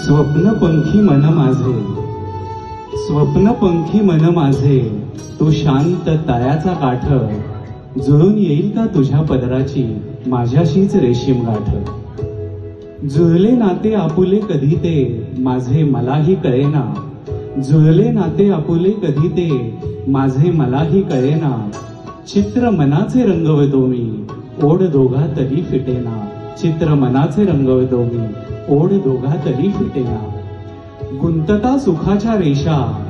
स्वप्नपंखी मन माझे, स्वप्नपंखी मन माझे, तो शांत तळ्याचा काठ, जुळून येईल का तुझ्या पदराची माझ्याशीच रेशीम गाठ. जुळले नाते आपुले कधी ते माझे मलाही कळेना, जुळले नाते आपुले कधी ते माझे मलाही कळेना. चित्र मनाचे रंगवतो मी, ओढ दोघातही फिटेना. चित्र मनाचे रंगवतो मी, ओढ दोघातही फिटेना. गुंतता सुखाच्या रेषा,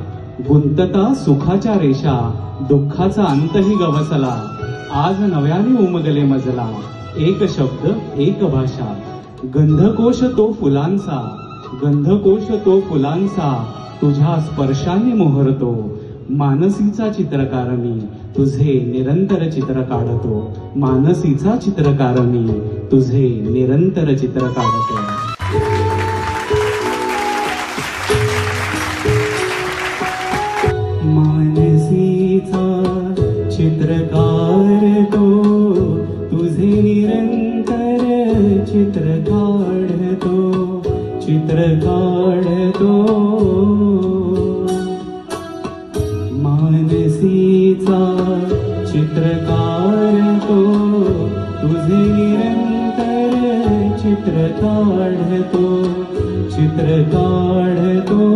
गुंतता सुखाच्या रेषा, दुःखाचा अंतही गवसला. आज नव्याने उमगले मजला, एक शब्द एक भाषा. गंधकोश तो फुलांचा, गंधकोश तो फुलांचा, तुझ्या स्पर्शाने मोहरतो. मानसीचा चित्रकार मी, तुझे निरंतर चित्र काढतो. मानसीचा चित्रकार मी, तुझे निरंतर चित्र काढतो. मानसीचा चित्रकार तो, तुझे निरंतर चित्र काढतो. चित्र काढतो. मानसीचा चित्रकार तो, तुझे निरंतर चित्र काढतो. चित्र काढतो.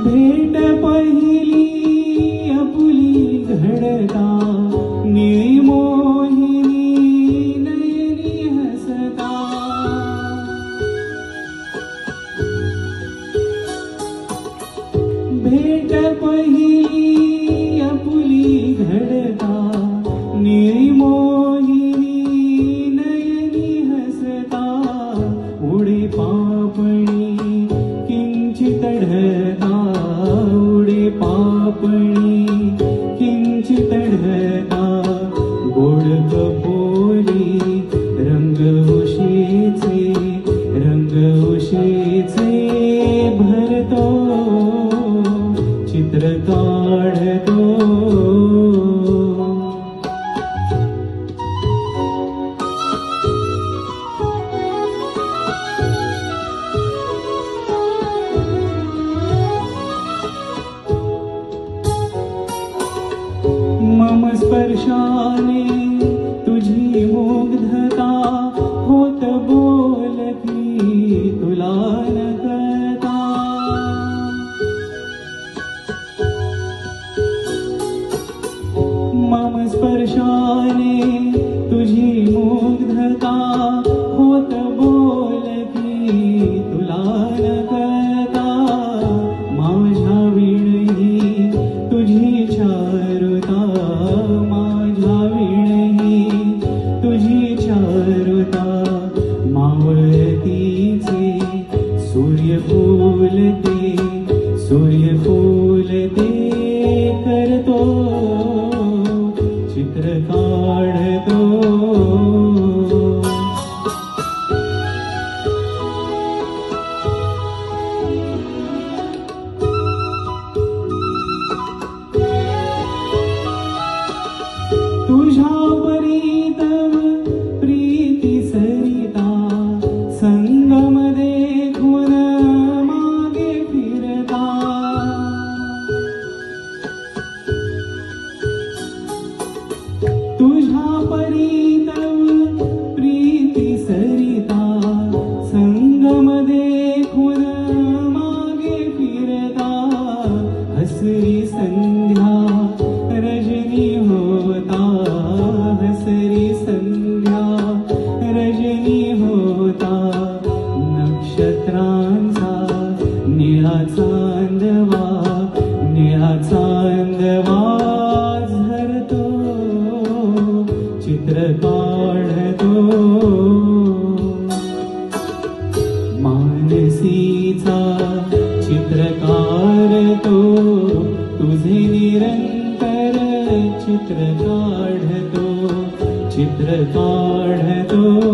भेट पहिली आपुली घडता, निळी मोहिनी नयनी हसता. भेट पहिली आपुली घडता, निळी मोहिनी नयनी हसता. उडे पापणी किंचित ढळता, उडे पापणी किंचित ढळता. गोड कपोली रंग उशीचे, रंग उशीचे भरतो. चित्र काढतो. मम स्पर्शाने तुझी मुग्धता, होत बोलती तुला न कळता. मम स्पर्शाने तुझी मुग्धता, होत बोलती तुला न कळता. माझ्या विणही तुझी चारुता, माझ्या विणही तुझी चारुता. मावळतीचे सूर्यफूल ते, सूर्यफूल ते करतो. चित्र काढतो. तुझ्या परीतव प्रीती सरिता, संगम देखून मागे फिरता. तुझ्या परीतव प्रीती सरिता, संगम देखून मागे फिरता. हसरी संध्या रजनी होता, हसरी संध्या रजनी होता. नक्षत्रांचा निळा चांदवा, निळा चांदवा झरतो. चित्र काढतो. मानसीचा चित्रकार तो, तुझे निरंतर चित्र काढतो. चित्र काढतो.